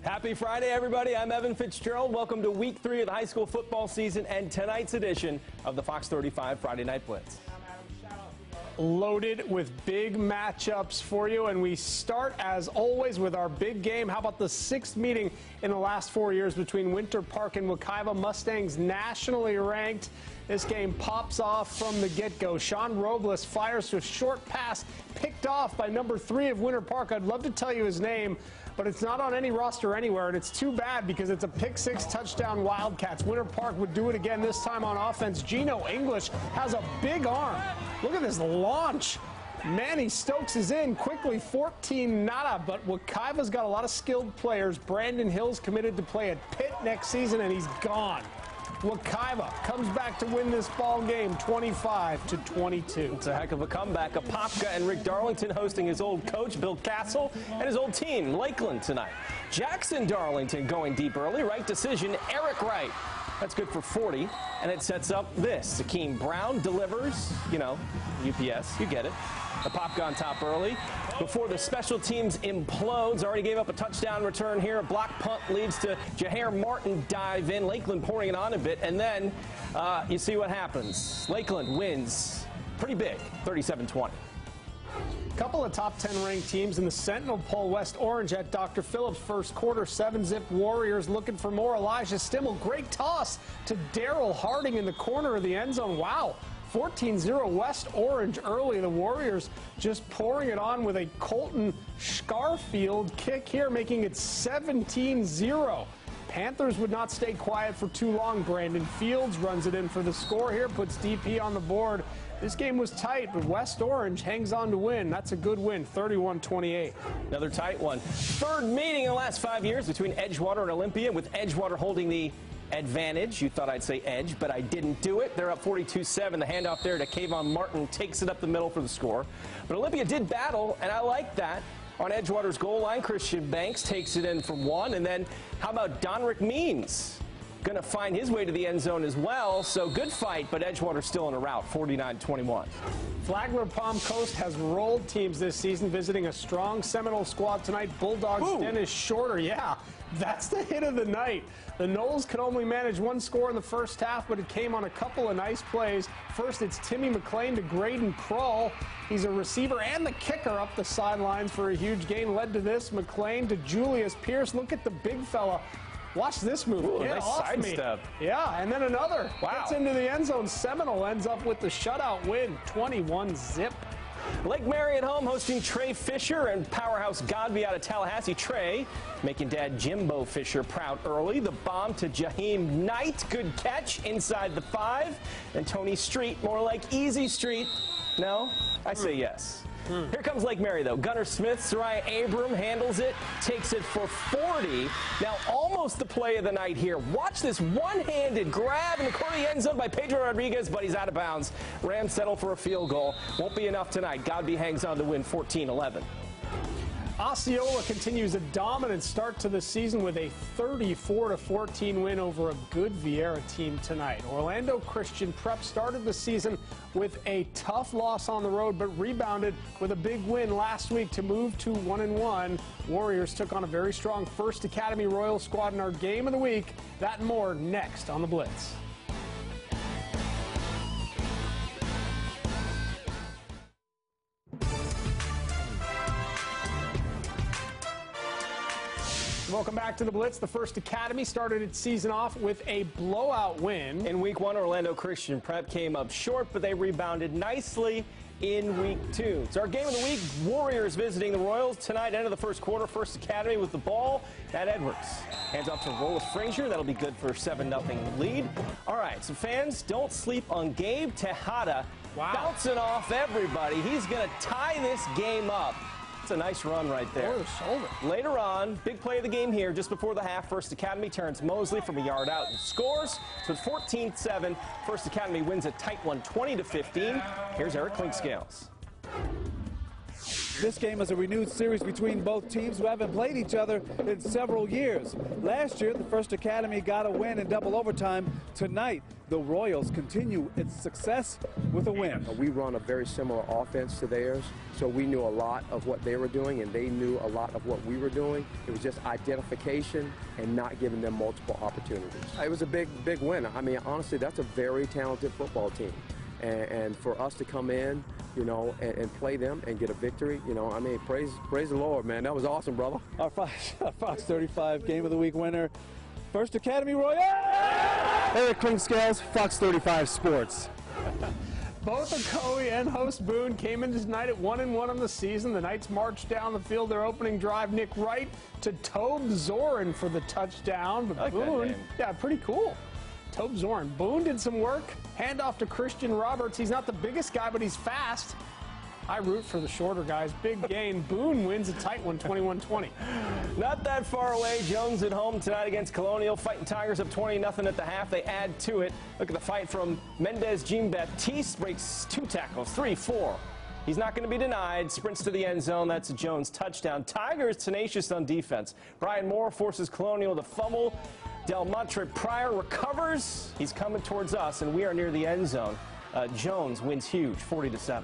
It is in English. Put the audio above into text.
Happy Friday, everybody. I'm Evan Fitzgerald. Welcome to Week 3 of the high school football season and tonight's edition of the Fox 35 Friday Night Blitz. Loaded with big matchups for you, and we start as always with our big game. How about the 6th meeting in the last 4 years between Winter Park and Wekiva? Mustangs nationally ranked. This game pops off from the get-go. Sean Robles fires to a short pass picked off by number 3 of Winter Park. I'd love to tell you his name, but it's not on any roster anywhere, and it's too bad because it's a pick-6 touchdown Wildcats. Winter Park would do it again, this time on offense. Gino English has a big arm. Look at this launch. Manny Stokes is in quickly, 14 nada, but Wekiva's got a lot of skilled players. Brandon Hill's committed to play at Pitt next season, and he's gone. Wekiva comes back to win this ball game 25-22. It's a heck of a comeback. Apopka and Rick Darlington hosting his old coach, Bill Castle, and his old team, Lakeland, tonight. Jackson Darlington going deep early. Right decision, Eric Wright. That's good for 40, and it sets up this. Akeem Brown delivers, UPS, you get it. Apopka on top early. Before the special teams implodes, already gave up a touchdown return here. A block punt leads to Jahair Martin dive in. Lakeland pouring it on a bit, and then you see what happens. Lakeland wins pretty big, 37-20. Couple of top 10 ranked teams in the Sentinel poll. West Orange at Dr. Phillips first quarter, 7-zip Warriors looking for more. Elijah Stimmel, great toss to Daryl Harding in the corner of the end zone. Wow. 14-0 West Orange early. The Warriors just pouring it on with a Colton Scarfield kick here, making it 17-0. Panthers would not stay quiet for too long. Brandon Fields runs it in for the score here, puts DP on the board. This game was tight, but West Orange hangs on to win. That's a good win, 31-28. Another tight one. Third meeting in the last 5 years between Edgewater and Olympia, with Edgewater holding the advantage. You thought I'd say edge, but I didn't do it. They're up 42-7. The handoff there to Kayvon Martin takes it up the middle for the score. But Olympia did battle, and I like that. On Edgewater's goal line, Christian Banks takes it in from 1. And then how about Donrick Means? Going to find his way to the end zone as well. So good fight, but Edgewater still in a rout, 49-21. Flagler Palm Coast has rolled teams this season, visiting a strong Seminole squad tonight. Bulldogs Dennis Shorter, yeah, that's the hit of the night. The Noles could only manage one score in the first half, but it came on a couple of nice plays. First, it's Timmy McLean to Graydon Krull. He's a receiver and the kicker up the sidelines for a huge gain. Led to this, McLean to Julius Pierce. Look at the big fella. Watch this move. Ooh, Get nice off side me. step. Yeah, and then another. Wow. Gets into the end zone. Seminole ends up with the shutout win, 21-zip. Lake Mary at home hosting Trey Fisher and Powerhouse Godby out of Tallahassee. Trey making dad Jimbo Fisher proud early. The bomb to Jaheim Knight. Good catch inside the 5. And Tony Street, more like Easy Street. No? I say yes. Here comes Lake Mary, though. Gunnar Smith, Sariah Abram handles it, takes it for 40. Now, almost the play of the night here. Watch this one-handed grab in the corner of the end zone by Pedro Rodriguez, but he's out of bounds. Rams settle for a field goal. Won't be enough tonight. Godby hangs on to win 14-11. Osceola continues a dominant start to the season with a 34-14 win over a good Vieira team tonight. Orlando Christian Prep started the season with a tough loss on the road, but rebounded with a big win last week to move to 1-1. Warriors took on a very strong First Academy Royal squad in our game of the week. That and more next on the Blitz. Welcome back to the Blitz. The First Academy started its season off with a blowout win. In Week 1, Orlando Christian Prep came up short, but they rebounded nicely in Week 2. It's our game of the week. Warriors visiting the Royals tonight. End of the first quarter. First Academy with the ball at Edwards. Hands off to Roland Frazier. That'll be good for a 7-0 lead. All right, so fans, don't sleep on Gabe Tejada. Wow. Bouncing off everybody. He's going to tie this game up. It's a nice run right there. Over the shoulder. Later on, big play of the game here, just before the half. First Academy turns Mosley from a yard out and scores. So it's 14-7. First Academy wins a tight one, 20-15. Here's Eric Clinkscales. This game is a renewed series between both teams who haven't played each other in several years. Last year, the First Academy got a win in double overtime. Tonight, the Royals continue its success with a win. We run a very similar offense to theirs, so we knew a lot of what they were doing, and they knew a lot of what we were doing. It was just identification and not giving them multiple opportunities. It was a big win. I mean, honestly, that's a very talented football team. And for us to come in, you know, and play them and get a victory, you know, I mean, praise the Lord, man. That was awesome, brother. Our Fox 35 Game of the Week winner, First Academy Royal! Eric Klingscales, Fox 35 Sports. Both Okoye and host Boone came in tonight at 1-1 on the season. The Knights marched down the field their opening drive. Nick Wright to Tobe Zorin for the touchdown. But like Boone, yeah, pretty cool. Tobe Zorin. Boone did some work. Handoff to Christian Roberts. He's not the biggest guy, but he's fast. I root for the shorter guys. Big gain. Boone wins a tight one, 21-20. Not that far away. Jones at home tonight against Colonial. Fighting Tigers up 20-0 at the half. They add to it. Look at the fight from Mendez Jean-Baptiste. Breaks 2 tackles, 3-4. He's not going to be denied. Sprints to the end zone. That's a Jones touchdown. Tigers tenacious on defense. Brian Moore forces Colonial to fumble. Del Montre Pryor recovers. He's coming towards us, and we are near the end zone. Jones wins huge, 40-7.